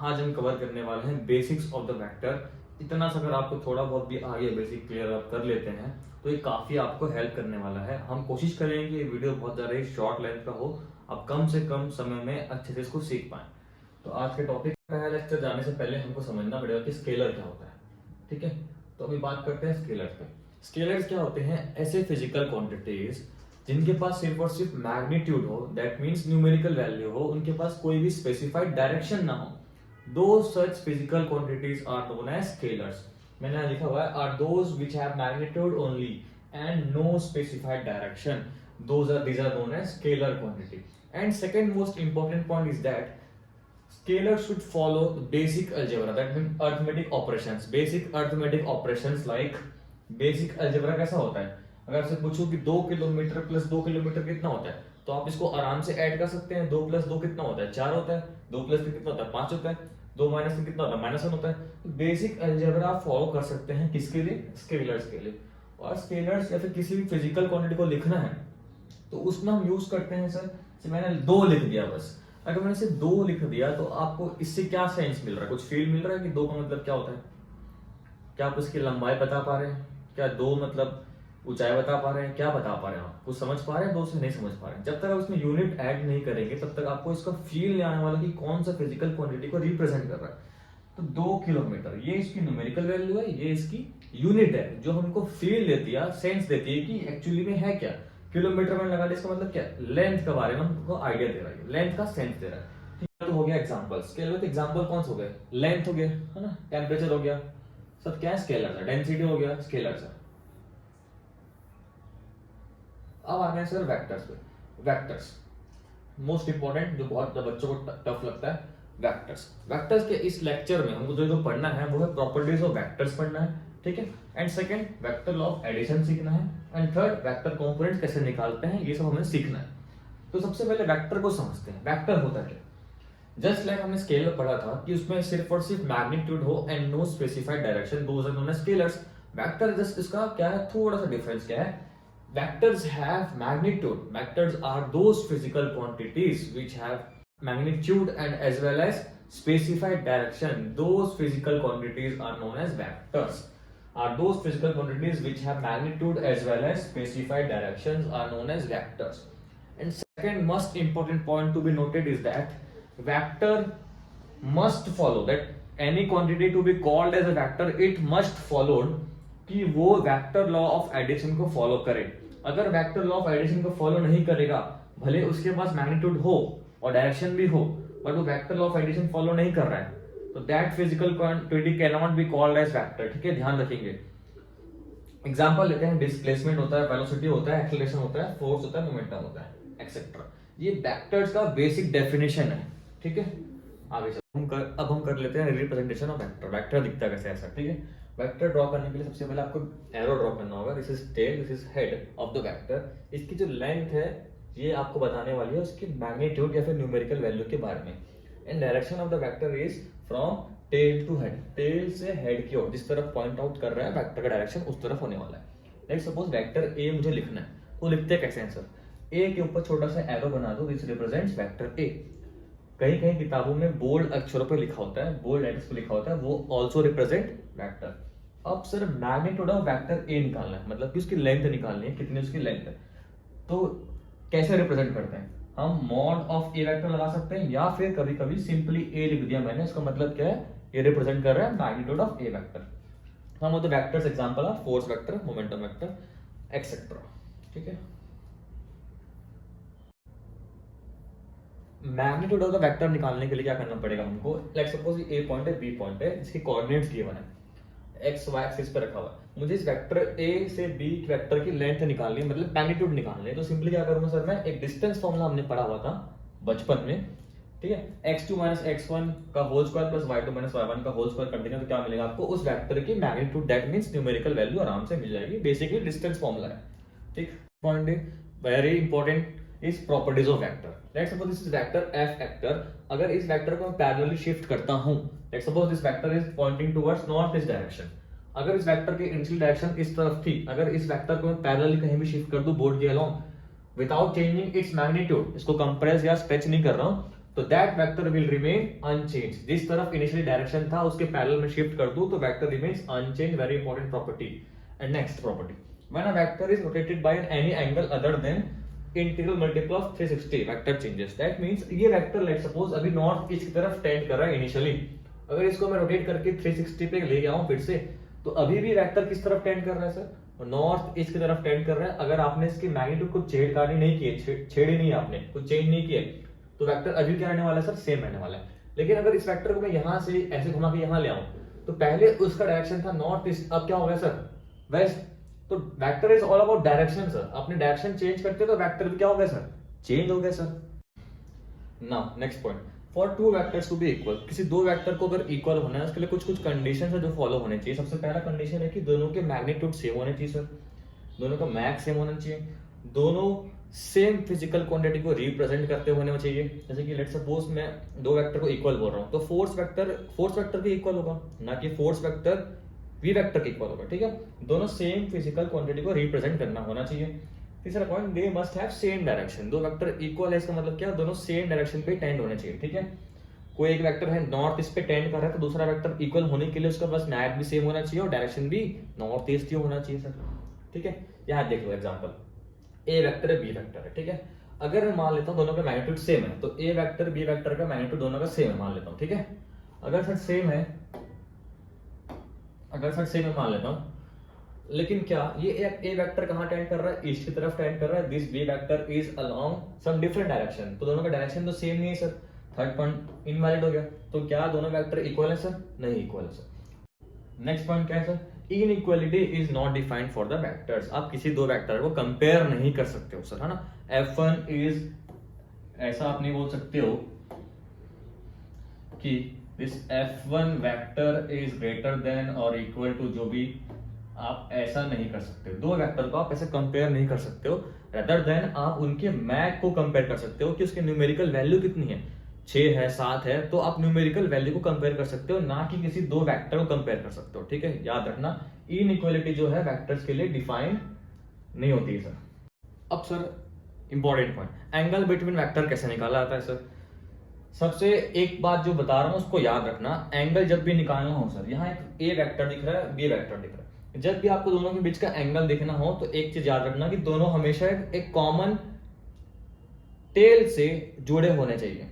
आज हम कवर करने वाले हैं बेसिक्स ऑफ द वेक्टर। इतना सा अगर आपको थोड़ा बहुत भी आगे बेसिक क्लियर आप कर लेते हैं तो ये काफी आपको हेल्प करने वाला है। हम कोशिश करेंगे कि ये वीडियो बहुत ज्यादा शॉर्ट लेंथ का हो, आप कम से कम समय में अच्छे से इसको सीख पाए। तो आज के टॉपिक पहला लेक्चर जाने से पहले हमको समझना पड़ेगा कि स्केलर क्या होता है। ठीक है, तो अभी बात करते हैं स्केलर्स पे। स्केलर्स क्या होते हैं? ऐसे फिजिकल क्वांटिटीज जिनके पास सिर्फ और सिर्फ मैग्नीट्यूड हो, दैट मींस न्यूमेरिकल वैल्यू हो, उनके पास कोई भी स्पेसिफाइड डायरेक्शन ना हो। Those such physical quantities are known as scalars. मैंने यहाँ लिखा हुआ है are those which have magnitude only and no specified direction. These are known as scalar quantity. And second most important point is that scalars should follow the basic algebra. That means arithmetic operations. Basic arithmetic operations like basic algebra कैसा होता है? अगर आपसे पूछूं कि 2 kilometre plus 2 kilometre कितना होता है, तो आप इसको आराम से ऐड कर सकते हैं। 2 प्लस 2 कितना होता है? 4 होता है। 2 प्लस 3 कितना होता है? 5 होता है। 2 माइनस 3 कितना होता है? -1 होता है। बेसिक अलजेब्रा आप फॉलो कर सकते हैं किसके लिए? स्केलर्स के लिए। और स्केलर्स या फिर किसी भी फिजिकल क्वांटिटी को लिखना है तो उसमें हम यूज करते हैं सर, मैंने 2 लिख दिया बस। अगर मैंने सिर्फ 2 लिख दिया तो आपको इससे क्या सेंस मिल रहा है? कुछ फील मिल रहा है कि 2 का मतलब क्या होता है? क्या आप उसकी लंबाई बता पा रहे हैं? क्या 2 मतलब ऊंचाई बता पा रहे हैं? क्या बता पा रहे हैं? आप कुछ समझ पा रहे हैं? 2 से नहीं समझ पा रहे हैं। जब तक आप उसमें यूनिट ऐड नहीं करेंगे तब तक आपको इसका फील नहीं आने वाला कि कौन सा फिजिकल क्वांटिटी को रिप्रेजेंट कर रहा है। तो 2 किलोमीटर ये इसकी न्यूमेरिकल वैल्यू है, ये इसकी यूनिट है जो हमको फील देती है, सेंस देती है कि एक्चुअली में है क्या। किलोमीटर में लगा दे इसका मतलब क्या? लेंथ के बारे में हमको आइडिया दे रहा है, लेंथ का सेंस दे रहा है। ठीक है, तो हो गया एग्जांपल। स्केल विद एग्जांपल कौन सा हो गया? लेंथ हो गया, है ना, टेम्परेचर हो गया, सब क्या है? स्केलर है। डेंसिटी हो गया, स्केलर है। अब आ गए सर वेक्टर्स पे। वेक्टर्स मोस्ट इंपॉर्टेंट, जो बहुत बच्चों को टफ लगता है। वेक्टर्स वेक्टर्स के इस लेक्चर में हमको जो पढ़ना है वो है प्रॉपर्टीज ऑफ वेक्टर्स पढ़ना है। ठीक है, and second vector law of addition सीखना है, एंड थर्ड वेक्टर कंपोनेंट्स कैसे निकालते हैं, ये सब हमें सीखना है। तो सबसे पहले वेक्टर को समझते हैं। वेक्टर होता क्या? जस्ट लाइक हमने स्केल में पढ़ा था कि उसमें सिर्फ और सिर्फ मैग्नीट्यूड हो and no specified direction, those are known as scalars. Vector just इसका क्या है, थोड़ा सा डिफरेंस क्या है? Vectors have magnitude. Vectors are those physical quantities which have magnitude and as well as specified direction. Those physical quantities are known as vectors. Are those physical quantities which have magnitude as well as specified directions are known as vectors. And second most important point to be noted is that vector must follow, that any quantity to be called as a vector, it must follow कि वो vector law of addition को follow करे। अगर vector law of addition को follow नहीं करेगा, भले उसके पास मैग्नीट्यूड हो और डायरेक्शन भी हो, बट वो vector law of addition follow नहीं कर रहा है, तो that physical quantity cannot be called as vector. ठीक है, ध्यान रखेंगे। एग्जांपल लेते हैं। डिस्प्लेसमेंट होता है, वेलोसिटी होता है, एक्सेलरेशन होता है, फोर्स होता है, मोमेंटम होता है, एक्सेट्रा। ये वेक्टर्स का बेसिक डेफिनेशन है। ठीक है, आगे अब हम कर लेते हैं रिप्रेजेंटेशन ऑफ वेक्टर। वेक्टर दिखता कैसे ऐसा? ठीक है, वेक्टर ड्रॉ करने के लिए सबसे पहले आपको एरो ड्रॉ करना होगा। This is tail, this is head of the vector. इसकी जो लेंथ है ये आपको बताने वाली है उसकी मैग्नीट्यूड या फिर न्यूमेरिकल वैल्यू के बारे में। And direction of the vector is from tail to head. Tail से हेड की ओर जिस तरफ पॉइंट आउट कर रहा है वेक्टर का डायरेक्शन उस तरफ होने वाला है। लाइक सपोज वेक्टर ए मुझे लिखना है, तो लिखते कैसे हैं सर? ए के ऊपर छोटा सा एरो बना दो, दिस रिप्रेजेंट्स वेक्टर ए। कहीं कहीं किताबों में बोल्ड अक्षरों पर लिखा होता है, बोल्ड लेटर्स पे लिखा होता है, वो ऑल्सो रिप्रेजेंट वेक्टर। अब sir magnitude of vector A निकालना है, मतलब कि उसकी लेंथ निकालनी है, कितनी उसकी लेंथ है। तो कैसे रिप्रेजेंट करते हैं? हम मॉड ऑफ ए वेक्टर लगा सकते हैं, या फिर कभी कभी सिंपली ए लिख दिया मैंने, इसका मतलब क्या है? ये रिप्रेजेंट कर रहा है मैग्नीट्यूड ऑफ ए वेक्टर। हम the vectors example of force vector, momentum vector, etcetera. ठीक है, मैग्नीट्यूड ऑफ द वेक्टर निकालने के लिए क्या करना पड़ेगा हमको? लेट्स सपोज ए पॉइंट है, बी पॉइंट है, इसके कोऑर्डिनेट्स गिवन है, एक्स वाई एक्सिस पे रखा हुआ है। मुझे इस वेक्टर ए से बी वेक्टर की लेंथ निकालनी है, मतलब मैग्नीट्यूड निकालनी है। तो सिंपली क्या करूंगा सर, मैं एक डिस्टेंस फॉर्मूला हमने पढ़ा हुआ था बचपन में। ठीक है, x2 माइनस x1 का whole square plus y2 minus y1 का होल स्क्वायर कर देंगे तो क्या मिलेगा आपको? उस वेक्टर की magnitude, that means numerical value आराम से मिल जाएगी। बेसिकली डिस्टेंस फॉर्मूला है। ठीक, point very important is properties of vector. Let's suppose this is vector f vector. अगर इस वेक्टर को मैं पैरेलली शिफ्ट करता हूं, let's suppose this vector is pointing towards north east direction. अगर इस वेक्टर की इनिशियल डायरेक्शन इस तरफ थी, अगर इस वेक्टर को मैं पैरेलली कहीं भी शिफ्ट कर दूं बोर्ड के along without changing its magnitude, इसको कंप्रेस या स्ट्रेच नहीं कर रहा हूं, तो that vector will remain unchange. जिस तरफ इनिशियली डायरेक्शन था उसके पैरेलल में शिफ्ट कर दूं तो vector remains unchange, very important property. And next property, when a vector is rotated by any angle other than integral multiple of 360 vector changes. That means ये vector let suppose अभी north east की तरफ tend कर रहा है initially, अगर इसको मैं रोटेट करके 360 पे ले गया हूं फिर से, तो अभी भी वेक्टर किस तरफ टेंड कर रहा है सर? नॉर्थ ईस्ट की तरफ टेंड कर रहा है। अगर आपने इसकी मैग्नीट्यूड को छेड़खानी नहीं की, छेड़ी नहीं आपने, कुछ चेंज नहीं किए, तो वेक्टर अभी क्या रहने वाला है सर? सेम रहने वाला है। लेकिन अगर इस वेक्टर को मैं यहां से ऐसे घुमा के यहां ले आऊं, तो पहले उसका डायरेक्शन था नॉर्थ ईस्ट, अब क्या हो गया सर? वेस्ट। तो vector is all about direction sir. आपने डायरेक्शन चेंज करते तो वेक्टर भी क्या हो गया सर? चेंज हो गया sir. Now next point, for two vectors to be equal, किसी दो वेक्टर को अगर इक्वल होना है उसके लिए कुछ कुछ कंडीशन है जो फॉलो होने चाहिए। सबसे पहला कंडीशन है कि दोनों के मैग्नीट्यूड सेम होने चाहिए सर, दोनों का मैग सेम होना चाहिए, दोनों सेम फिजिकल क्वांटिटी को रिप्रेजेंट करते होने चाहिए। जैसे कि लेट सपोज मैं दो वेक्टर को इक्वल बोल रहा हूँ, तो फोर्स वेक्टर भी इक्वल होगा, ना कि फोर्स वेक्टर वी वेक्टर के इक्वल होगा। ठीक है, दोनों सेम फिजिकल क्वांटिटी को रिप्रेजेंट करना होना चाहिए। तीसरा point, they must have same direction. दो वेक्टर इक्वल है इसका मतलब क्या? दोनों सेम डायरेक्शन पे टेंड होने चाहिए। ठीक है, कोई एक वेक्टर है नॉर्थ ईस्ट पे टेंड कर रहा है, तो दूसरा वेक्टर इक्वल होने के लिए उसका बस मैग भी सेम होना चाहिए और डायरेक्शन भी नॉर्थ ईस्ट ही होना चाहिए सर। ठीक है, यहाँ देख लो एग्जांपल, ए वेक्टर है बी वेक्टर है। ठीक है, अगर मैं मान लेता हूँ दोनों का मैग्नीट्यूड सेम है, तो ए वेक्टर बी वेक्टर का मैग्नीट्यूड दोनों का सेम है मान लेता हूँ। ठीक है, अगर सर सेम है मान लेता हूँ, लेकिन क्या ये ए वेक्टर कहाँ टेंड कर रहा है? ईस्ट की तरफ टेंड कर रहा है। This B vector is along some different direction, तो दोनों का डायरेक्शन तो सेम नहीं है सर। थर्ड पॉइंट इनवैलिड हो गया। तो क्या दोनों वेक्टर इक्वल है सर? नहीं इक्वल है सर। नेक्स्ट पॉइंट क्या है sir? Inequality is not defined for the vectors. आप किसी दो वेक्टर को कंपेयर नहीं कर सकते हो सर, है ना। F1 इज, ऐसा आप नहीं बोल सकते हो कि this F1 vector is greater than और इक्वल टू, जो भी आप ऐसा नहीं कर सकते। दो वेक्टर को आप ऐसे कंपेयर नहीं कर सकते हो, रेदर देन आप उनके मैग को कंपेयर कर सकते हो कि उसकी न्यूमेरिकल वैल्यू कितनी है, 6 है 7 है, तो आप न्यूमेरिकल वैल्यू को कंपेयर कर सकते हो, ना कि किसी दो वेक्टर को कंपेयर कर सकते हो। ठीक है, याद रखना इनइक्वालिटी जो है वेक्टर्स के लिए डिफाइन नहीं होती है सर। अब sir important point, angle between vector कैसे निकाला जाता है सर? सबसे एक बात जो बता रहा हूं उसको याद रखना, एंगल जब भी निकालना हो सर, यहाँ एक ए वेक्टर दिख रहा है, बी वेक्टर दिख रहा है, जब भी आपको दोनों के बीच का एंगल देखना हो तो एक चीज याद रखना कि दोनों हमेशा एक कॉमन टेल से जुड़े होने चाहिए।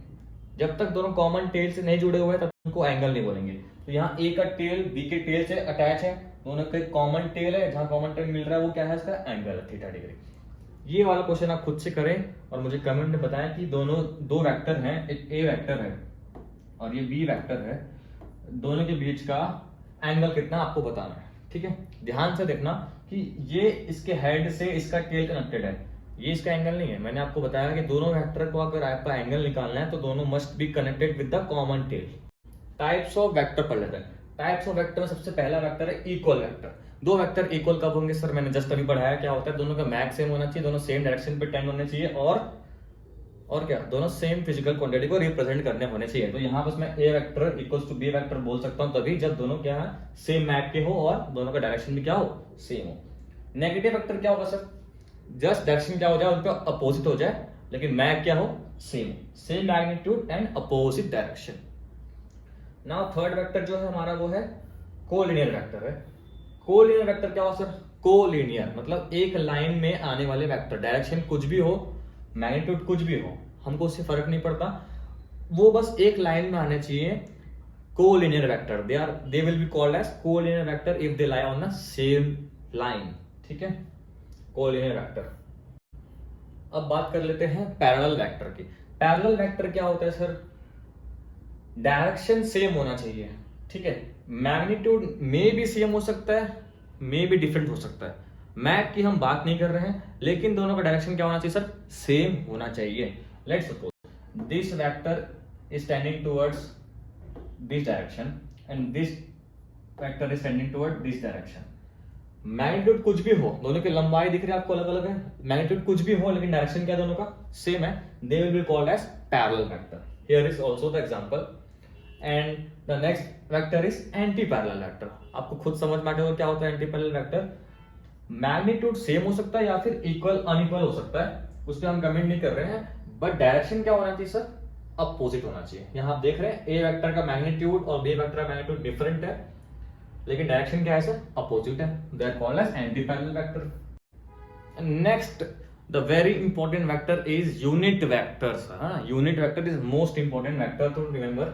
जब तक दोनों कॉमन टेल से नहीं जुड़े हुए तब उनको एंगल नहीं बोलेंगे। तो यहाँ ए का टेल बी के टेल से अटैच है, दोनों का कॉमन टेल है, जहां कॉमन टेल मिल रहा है वो क्या है? इसका एंगल है, थीटा डिग्री। ये वाला क्वेश्चन आप खुद से करें और मुझे कमेंट में बताएं कि दोनों दो वेक्टर हैं, एक ए वेक्टर है और ये बी वेक्टर है, दोनों के बीच का एंगल कितना आपको बताना है। ठीक है, ध्यान से देखना कि ये इसके हेड से इसका टेल कनेक्टेड है, ये इसका एंगल नहीं है। मैंने आपको बताया कि दोनों वेक्टर को अगर आपका एंगल निकालना है तो दोनों must be connected with the common tail. Types of vector पढ़ लेते हैं। टाइप्स ऑफ वेक्टर में सबसे पहला वेक्टर है इक्वल वेक्टर। दो वेक्टर इक्वल कब होंगे सर? मैंने जस्ट अभी पढ़ाया, क्या होता है? दोनों का मैग सेम होना चाहिए, दोनों सेम डायरेक्शन पे टेंड होने चाहिए और क्या, दोनों सेम फिजिकल क्वांटिटी को रिप्रेजेंट करने होने चाहिए। तो यहाँ बस मैं A vector equals to B vector बोल सकता हूँ तभी जब दोनों क्या है? सेम मैग के हो और दोनों का डायरेक्शन भी क्या हो? सेम हो। नेगेटिव वेक्टर क्या होगा सर? जस्ट डायरेक्शन क्या हो जाए, उनका अपोजिट हो जाए, लेकिन मैग क्या हो? Same magnitude and opposite direction. Now third vector जो है हमारा वो है कोलिनियर वेक्टर है। कोलिनियर वेक्टर क्या हो सर? कोलिनियर मतलब एक लाइन में आने वाले वेक्टर, डायरेक्शन कुछ भी हो, मैग्नीट्यूड कुछ भी हो, हमको उससे फर्क नहीं पड़ता, वो बस एक लाइन में आने चाहिए। Collinear vector they will be called as collinear vector if they lie on the same line. ठीक है, कोलिनियर वेक्टर। अब बात कर लेते हैं पैरेलल वेक्टर की। पैरेलल वेक्टर क्या होता है सर? डायरेक्शन सेम होना चाहिए। ठीक है, मैग्नीट्यूड में भी सेम हो सकता है, में भी डिफरेंट हो सकता है, मैग की हम बात नहीं कर रहे हैं, लेकिन दोनों का डायरेक्शन क्या होना चाहिए सर? सेम होना चाहिए। Let's suppose this vector is tending towards this direction and this vector is tending toward this direction. Magnitude कुछ भी हो, दोनों की लंबाई दिख रही है आपको अलग अलग है, मैग्नीट्यूड कुछ भी हो लेकिन डायरेक्शन क्या दोनों का? सेम है, they will be called as parallel vector. Here is also the example. And the next vector is anti parallel vector. आपको खुद समझ में आ गया क्या होता है anti parallel vector? Magnitude same हो सकता है या फिर इक्वल अनइक्वल हो सकता है, उस पर हम कमेंट नहीं कर रहे हैं, बट डायरेक्शन क्या होना चाहिए सर? अपोजिट होना चाहिए। यहाँ आप देख रहे हैं ए वेक्टर का मैग्नीट्यूड और बी वेक्टर का मैग्नीट्यूड डिफरेंट है, लेकिन डायरेक्शन क्या है सर, अपोजिट है। They are called as anti parallel vector. Next the very important vector is unit vectors. Unit vector is most important vector to remember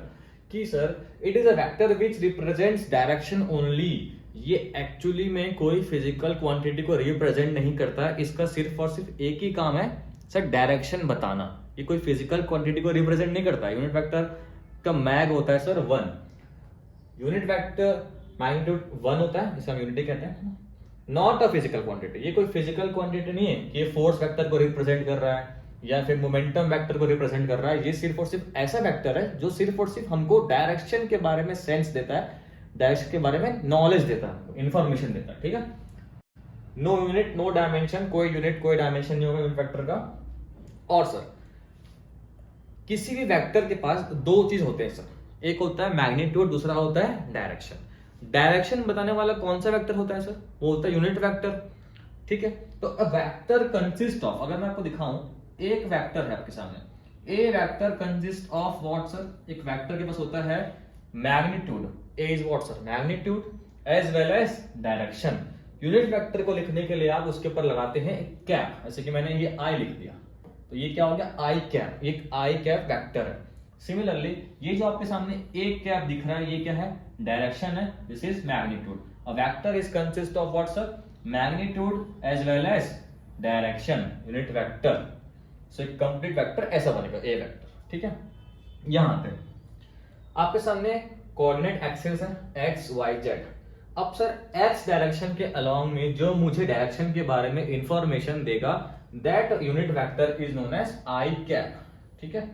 कि sir it is a vector which represents direction only. ये actually में कोई physical quantity को represent नहीं करता है, इसका सिर्फ और सिर्फ एक ही काम है सर, डायरेक्शन बताना। ये कोई फिजिकल क्वांटिटी को रिप्रेजेंट नहीं करता। यूनिट वेक्टर का मैग होता है सर 1। यूनिट वेक्टर मैग्नीट्यूड 1 होता है, जिसे हम यूनिटी कहते हैं। नॉट अ फिजिकल क्वांटिटी, ये कोई फिजिकल क्वांटिटी नहीं है कि ये फोर्स वेक्टर को रिप्रेजेंट कर रहा है या फिर मोमेंटम वेक्टर को रिप्रेजेंट कर रहा है। ये सिर्फ और सिर्फ ऐसा वेक्टर है जो सिर्फ और सिर्फ हमको डायरेक्शन के बारे में सेंस देता है, डायरेक्शन के बारे में नॉलेज देता है, इंफॉर्मेशन देता है। ठीक है, नो यूनिट नो डायमेंशन, कोई यूनिट कोई डायमेंशन नहीं होगा यूनिट वेक्टर का। और सर किसी भी वेक्टर के पास दो चीज होते हैं सर, एक होता है मैग्नीट्यूड, दूसरा होता है डायरेक्शन। डायरेक्शन बताने वाला कौन सा वेक्टर होता है सर, वो होता है यूनिट वेक्टर। ठीक है, तो अ वेक्टर कंसिस्ट ऑफ, अगर मैं आपको दिखाऊं, एक वेक्टर है आपके सामने, A vector consist of what sir, एक वेक्टर के पास होता है magnitude, A is what sir, magnitude as well as direction. Unit vector को लिखने के लिए आप उसके ऊपर लगाते हैं एक कैप, जैसे कि मैंने ये आई लिख दिया, तो ये क्या हो गया, आई कैप, एक आई कैप वेक्टर है। सिमिलरली ये जो आपके सामने एक कैप दिख रहा है, ये क्या है, डायरेक्शन है, this is magnitude. A vector is consist of what sir, magnitude as well as direction, unit vector. So एक कंप्लीट वेक्टर ऐसा बनेगा, ए वेक्टर। ठीक है, यहां पे आपके सामने कोऑर्डिनेट एक्सिस है एक्स वाई जेड। अब सर एक्स डायरेक्शन के अलोंग में जो मुझे डायरेक्शन के बारे में इंफॉर्मेशन देगा, that unit vector is known as I cap. ठीक है,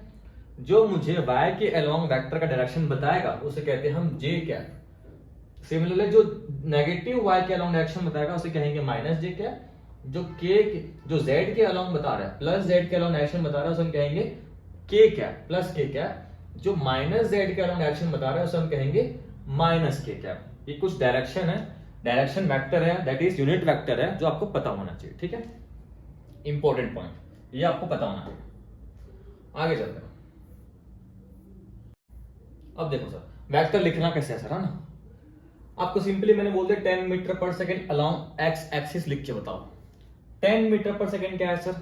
जो मुझे y के अलोंग वेक्टर का डायरेक्शन बताएगा उसे कहते हैं हम जे कैप। सिमिलरली जो नेगेटिव y के अलोंग डायरेक्शन बताएगा उसे कहेंगे माइनस जे कैप। जो जो z के अलोंग बता रहा है, प्लस z के अलोंग डायरेक्शन बता रहा है, उसे हम कहेंगे k cap, plus k cap. जो माइनस z के अलोंग डायरेक्शन बता रहा है उसे हम कहेंगे माइनस k कैप। ये कुछ डायरेक्शन है, डायरेक्शन वेक्टर है, दैट इज यूनिट वेक्टर है, जो आपको पता होना चाहिए। ठीक है, इंपॉर्टेंट पॉइंट, ये आपको पता होना चाहिए। आगे चलते हैं। अब देखो सर, वेक्टर लिखना कैसे है सर, है ना, आपको सिंपली मैंने बोल दिया 10 मीटर पर सेकंड अलोंग एक्स एक्सिस लिख के बताओ। 10 मीटर पर सेकंड क्या है सर,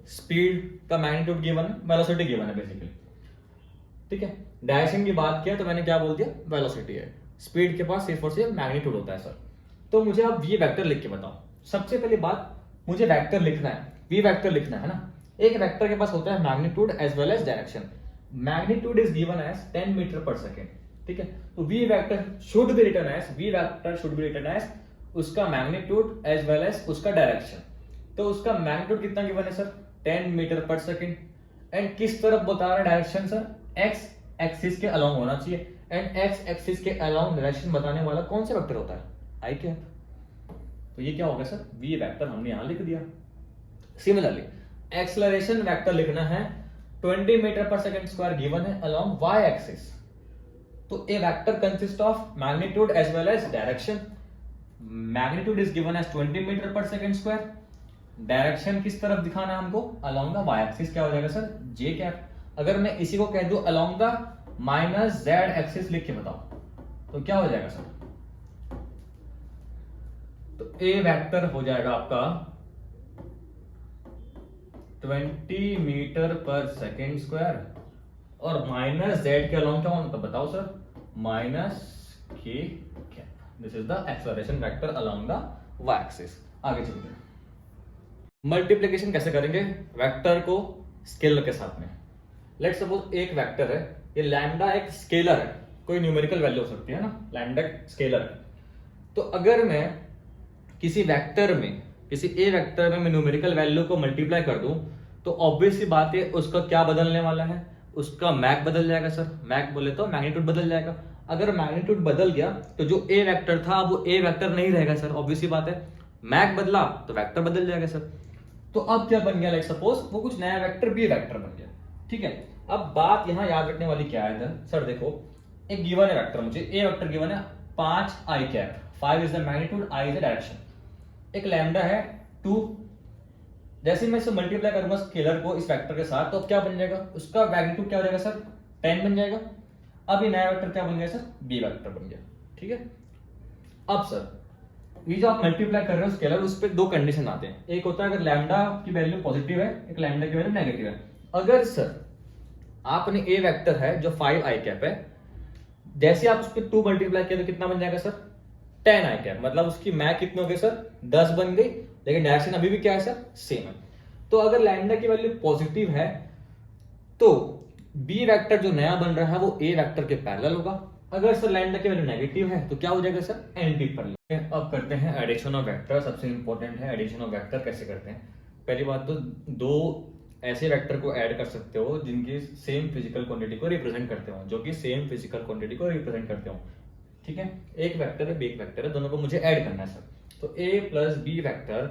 स्पीड का मैग्नीट्यूड गिवन है, वेलोसिटी गिवन है बेसिकली। ठीक है, डायरेक्शन की बात किया तो मैंने क्या बोल दिया, वेलोसिटी है। स्पीड के पास सिर्फ और सिर्फ मैग्नीट्यूड होता है सर। तो मुझे आप वी वेक्टर लिख के बताओ। सबसे पहली बात, मुझे वेक्टर लिखना है, वी वेक्टर लिखना है ना। एक वेक्टर के पास होता है magnitude as well as direction. Magnitude is given as 10 metre per second. ठीक है, तो V vector should be written as, V vector should be written as उसका मैग्नीट्यूड एज वेल एज उसका डायरेक्शन। तो उसका मैग्नीट्यूड कितना गिवन है sir, 10 metre per second. And किस तरफ बता रहा है डायरेक्शन सर, एक्स एक्सिस के अलोंग होना चाहिए। एंड एक्स एक्सिस के अलोंग डायरेक्शन बताने वाला कौन सा वेक्टर होता है, आई कैप। तो ये क्या होगा सर, वी वेक्टर हमने यहां लिख दिया। सिमिलरली एक्सेलरेशन वेक्टर लिखना है, 20 metre per second square given है अलोंग वाई एक्सिस। तो A vector consist of magnitude as well as direction. Magnitude is given as 20 metre per second square. Direction किस तरफ दिखाना है हमको, अलोंग द वाई एक्सिस। क्या हो जाएगा सर, जे कैप। अगर मैं इसी को कह दूं along the minus Z axis लिख के बताओ तो क्या हो जाएगा सर, तो ए वेक्टर हो जाएगा आपका 20 मीटर पर सेकेंड स्क्वायर और माइनस जेड के अलोंग क्या होना, तो बताओ sir, minus K cap. This is the acceleration vector along the Y axis. आगे चलते हैं, मल्टीप्लिकेशन कैसे करेंगे वेक्टर को स्केलर के साथ में। लेट सपोज एक वेक्टर है, ये लैम्डा एक स्केलर है, कोई न्यूमेरिकल वैल्यू हो सकती है ना, लैम्डा स्केलर है। तो अगर मैं किसी वेक्टर में, किसी ए वेक्टर में मैं न्यूमेरिकल वैल्यू को मल्टीप्लाई कर दूं तो ऑब्वियस सी बात है उसका क्या बदलने वाला है, उसका मैग बदल जाएगा सर। मैग बोले तो मैग्नीट्यूड बदल जाएगा। अगर मैग्नीट्यूड बदल गया तो जो ए वेक्टर था वो ए वेक्टर नहीं रहेगा सर, ऑब्वियस सी बात है। मैग बदला तो वेक्टर बदल जाएगा सर। तो अब क्या बन गया, लाइक सपोज वो कुछ नया वेक्टर बी वेक्टर बन गया। ठीक है, अब बात यहां याद रखने वाली क्या है सर, देखो एक गिवन है वेक्टर, मुझे ए वेक्टर गिवन है 5 I cap, 5 is the magnitude, I is the direction. एक लैम्डा है 2, जैसे मैं इसे मल्टीप्लाई करूंगा स्केलर को इस वेक्टर के साथ, तो अब क्या बन जाएगा, उसका मैग्नीट्यूड क्या हो जाएगा सर, 10 बन जाएगा। अब ये नया वेक्टर क्या बन गया सर, बी वेक्टर बन गया। ठीक है, अब सर ये जो आप मल्टीप्लाई कर रहे हो स्केलर, उस पर दो कंडीशन आते हैं। एक होता है अगर लैम्डा की वैल्यू पॉजिटिव है, एक लैम्डा की वैल्यू नेगेटिव है। अगर सर आपने ए वेक्टर है जो 5 आई कैप है, जैसे आप उस पर 2 मल्टीप्लाई किया तो कितना बन जाएगा सर, 10 आई कैप। मतलब उसकी मैक कितनी हो गई सर, 10 बन गई, लेकिन डायरेक्शन अभी भी क्या है सर, सेम है। तो अगर लैम्डा की वैल्यू पॉजिटिव है तो बी वेक्टर जो नया बन रहा है वो ए वेक्टर के पैरेलल होगा। अगर सर लैम्डा की वैल्यू नेगेटिव है तो क्या हो जाएगा सर, एंटी पैरेलल। अब करते हैं एडिशन ऑफ वेक्टर। सबसे इंपॉर्टेंट है एडिशन ऑफ वेक्टर कैसे करते हैं। पहली बात तो दो ऐसे वेक्टर को ऐड कर सकते हो जिनकी सेम फिजिकल क्वांटिटी को रिप्रेजेंट करते हो, जो कि सेम फिजिकल क्वांटिटी को रिप्रेजेंट करते हो। ठीक है, एक वेक्टर है, बी एक वेक्टर है, दोनों को मुझे ऐड करना है सर। तो ए प्लस बी वेक्टर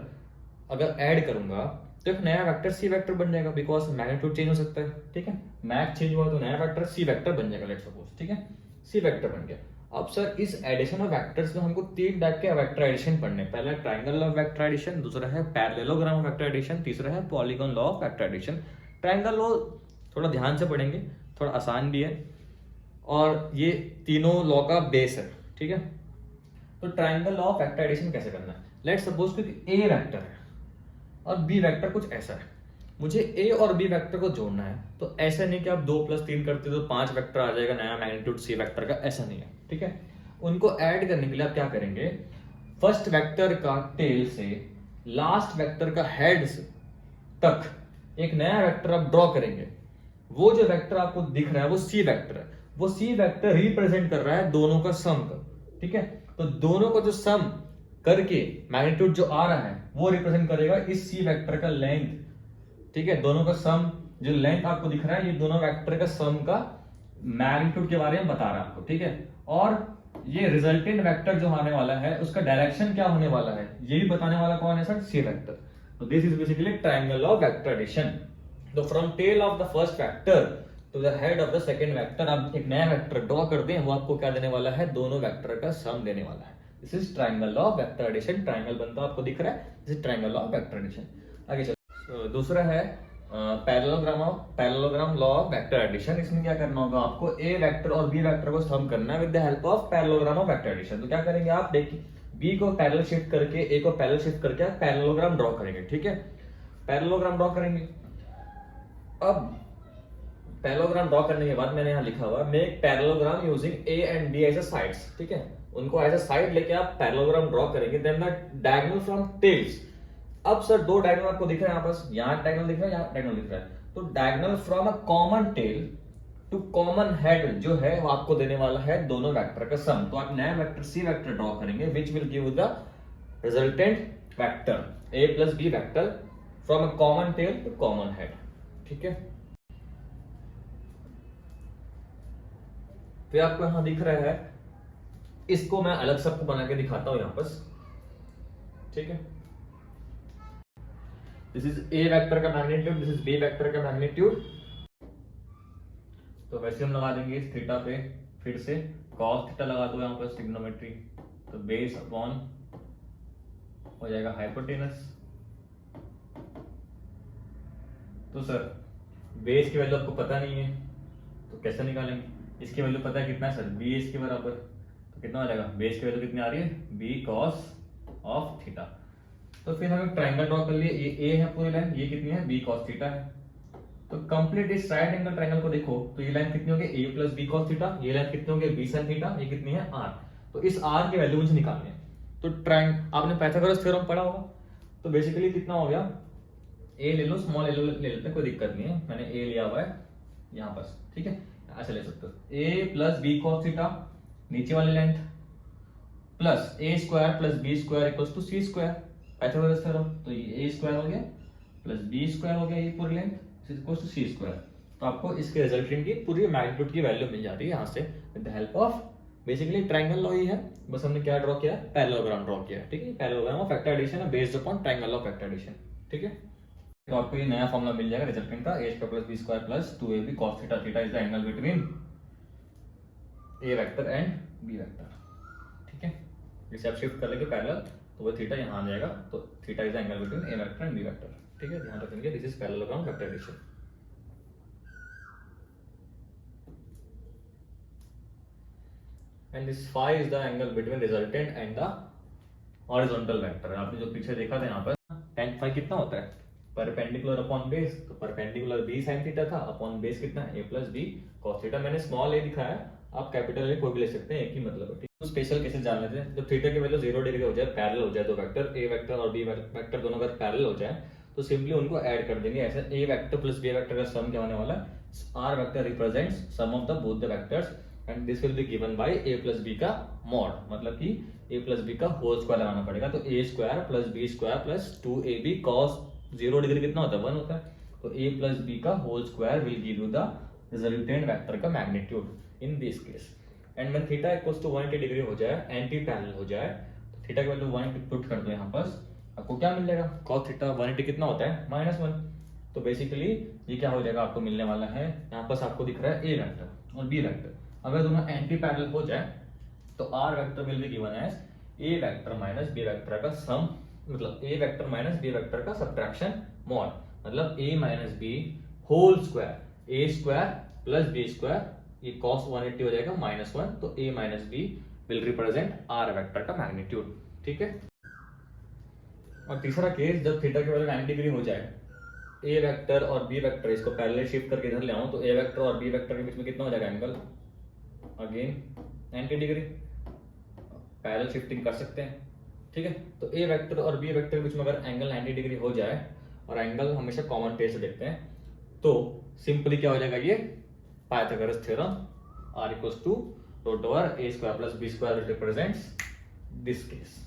अगर ऐड करूंगा तो एक नया वेक्टर सी वेक्टर बन जाएगा, बिकॉज मैग्नीट्यूड चेंज हो सकता है। ठीक है, मैग चेंज हुआ तो नया वेक्टर सी वेक्टर बन जाएगा, लेट्स सपोज। ठीक है, सी वेक्टर बन गया। अब सर इस एडिशन ऑफ वेक्टर्स में हमको 3 टाइप के वेक्टर एडिशन पढ़ने। पहला है ट्रायंगल ऑफ वेक्टर एडिशन, दूसरा है पैरेललोग्राम ऑफ वेक्टर एडिशन, तीसरा है polygon law of vector addition. Triangle law थोड़ा ध्यान से पढ़ेंगे, थोड़ा आसान भी है, और ये तीनों लॉ का बेस है। ठीक है, तो triangle law of vector addition कैसे करना है। लेट्स सपोज कि ए वेक्टर है और बी वेक्टर कुछ ऐसा है, मुझे ए और बी वेक्टर को जोड़ना है। तो ऐसा नहीं कि आप 2 + 3 करते तो 5 वेक्टर आ जाएगा नया मैग्नीट्यूड सी वेक्टर का, ऐसा नहीं है। ठीक है, उनको ऐड करने के लिए आप क्या करेंगे, फर्स्ट वेक्टर का टेल से लास्ट वेक्टर का हेड तक एक नया वेक्टर आप ड्रॉ करेंगे। वो जो वेक्टर आपको दिख रहा है वो सी वेक्टर है। वो सी वेक्टर रिप्रेजेंट कर रहा है दोनों का सम का। ठीक है, तो दोनों का जो सम करके मैग्नीट्यूड जो आ रहा है वो रिप्रेजेंट करेगा इस सी वेक्टर का लेंथ। ठीक है, दोनों का सम जो लेंथ आपको दिख रहा है, ये दोनों वेक्टर का सम का मैग्नीट्यूड के बारे में बता रहा है आपको। ठीक है, और ये रिजल्टेंट वेक्टर जो आने वाला है उसका डायरेक्शन क्या होने वाला है ये भी बताने वाला कौन है सर, सी वेक्टर। तो this is basically triangle of vector addition. तो from tail of the first vector to the head of the second vector आप एक नया वेक्टर ड्रॉ कर दें, वो आपको क्या देने वाला है, दोनों वेक्टर का सम देने वाला है। This is triangle of vector addition. Triangle बनता आपको दिख रहा है, this is triangle of vector addition. आगे चलो, दूसरा है parallelogram law of vector addition. इसमें क्या करना होगा आपको, ए वेक्टर और बी वेक्टर को सम करना है with the help of parallelogram of vector addition. तो क्या करेंगे आप, देखिए बी को पैरेलल शिफ्ट करके ए को पैरेलल शिफ्ट करके आप पैरेललोग्राम ड्रॉ करेंगे। ठीक है, पैरेललोग्राम ड्रॉ करेंगे। अब पैरेललोग्राम ड्रॉ करने के बाद मैंने यहाँ लिखा हुआ make parallelogram using A and B as a sides. ठीक है, उनको एज अ साइड लेके आप पैरेललोग्राम ड्रॉ करेंगे। Then the diagonal from tails. अब सर 2 डायगोनल आपको दिख रहे हैं, आपस यहाँ डायगोनल दिख रहा है, यहाँ डायगोनल दिख रहा है। तो diagonal from a common tail to common head जो है वो आपको देने वाला है दोनों वेक्टर का सम। तो आप नया वेक्टर सी वेक्टर ड्रॉ करेंगे which will give the resultant vector A plus B vector from a common tail to common head. ठीक है, फिर आपको यहां दिख रहा है, इसको मैं अलग सबको बना के दिखाता हूं यहां पर। ठीक है, दिस इज ए वेक्टर का magnitude, this is B vector का मैग्नीट्यूड। तो वैसे हम लगा देंगे इस थीटा पे, फिर से cos थीटा लगा दो यहां पर ट्रिग्नोमेट्री। तो बेस अपॉन हो जाएगा हाइपोटेनस। तो सर बेस की वैल्यू आपको पता नहीं है तो कैसे निकालेंगे, इसकी वैल्यू पता है कितना है सर, बी इसके बराबर। तो कितना आ जाएगा, बेस की वैल्यू कितनी आ रही है, बी cos ऑफ थीटा। तो फिर हम एक ट्रायंगल ड्रॉ कर लिए, ये ए है पूरी लाइन, ये कितनी है, बी cos थीटा है। तो कंप्लीट इस राइट एंगल ट्रायंगल को देखो तो ये लाइन कितनी होगी, ए प्लस बी cos थीटा, ये लाइन कितनी होगी, बी sin थीटा, ये कितनी है, आर। तो इस आर की वैल्यू मुझे निकालनी है। तो आपने पाइथागोरस थ्योरम पढ़ा होगा। तो बेसिकली कितना हो गया, ए ले लो, स्मॉल ए ले लेते हैं, कोई दिक्कत नहीं है, मैंने ए लिया हुआ है यहाँ पर। ठीक है, ऐसे ले सकते हो, A plus B cos theta नीचे वाली length plus A square plus B square equals to C square, Pythagoras theorem. तो ये ए स्क्वायर हो गया प्लस बी स्क्वायर हो गया, ये पूरी length equals to C square. तो आपको इसके रिजल्टेंट की पूरी मैग्नीट्यूड की वैल्यू मिल जाती है यहाँ से with the help of basically triangle law ही है। बस हमने क्या ड्रॉ किया, पैरेललोग्राम ड्रॉ किया। ठीक है, पैरेललोग्राम ऑफ वेक्टर एडिशन है based upon triangle of vector addition. ठीक है, तो आपको ये नया फॉर्मूला मिल जाएगा रिजल्टेंट का, A square plus B square plus 2ab cos theta. Theta is the angle between A vector and B vector. ठीक है, इसे आप शिफ्ट कर लेंगे पैरेलल तो वो थीटा यहाँ आ जाएगा। तो theta is the angle between A vector and B vector. ठीक है, ध्यान रखेंगे this is parallelogram vector addition. And this phi is the angle between resultant and the horizontal vector. आपने जो पीछे देखा था यहाँ पर tan फाई कितना होता है, परपेंडिकुलर अपॉन बेस, तो परपेंडिकुलर b sin थीटा था, अपॉन बेस कितना है a plus B cos theta. मैंने स्मॉल a दिखाया है, आप कैपिटल ए कोई भी ले सकते हैं, एक ही मतलब है। तो स्पेशल केसेस जान लेते हैं। जब थीटा की वैल्यू 0 डिग्री हो जाए, पैरेलल हो जाए, दो वेक्टर a वेक्टर और b वेक्टर दोनों अगर पैरेलल हो जाए तो सिंपली उनको ऐड कर देंगे। ऐसे a vector plus b vector का सम क्या होने वाला है, r vector represents sum of the both the vectors and this will be given by a plus b का मॉड, मतलब कि a प्लस बी का होल स्क्वायर लगाना पड़ेगा। तो a square plus b square plus 2ab cos 0 degree कितना होता है, 1 होता है। तो a प्लस b का whole square will give you the resultant vector का magnitude in this case. And when theta equals to 180 degree हो जाए, एंटी पैरेलल हो जाए, तो थीटा की वैल्यू 180 पुट कर दो यहाँ पर, आपको क्या मिलेगा, cos थीटा 180 कितना होता है, -1। तो बेसिकली ये क्या हो जाएगा, आपको मिलने वाला है, यहाँ पर आपको दिख रहा है a वेक्टर और b वेक्टर। अगर दोनों एंटी पैरेलल हो जाए तो r vector will be given as a vector minus b vector का सम, मतलब a vector minus b vector का सब्ट्रैक्शन मॉड, मतलब a minus b whole square, a square plus b square, ये cos 180 हो जाएगा -1, तो a minus b will represent r vector का magnitude. ठीक है। और तीसरा केस, जब थीटा की वैल्यू 90 डिग्री हो जाए, a वेक्टर और b वेक्टर इसको पैरेलल शिफ्ट करके इधर ले आऊं, तो a वेक्टर और b वेक्टर के बीच में कितना हो जाएगा angle, again 90 degree, parallel shifting कर सकते हैं। ठीक है। तो a वेक्टर और b वेक्टर के बीच में अगर एंगल 90 डिग्री हो जाए, और एंगल हमेशा कॉमन पेयर से देखते हैं, तो सिंपली क्या हो जाएगा, ये Pythagoras theorem, r equals to root over a square plus b square represents this case.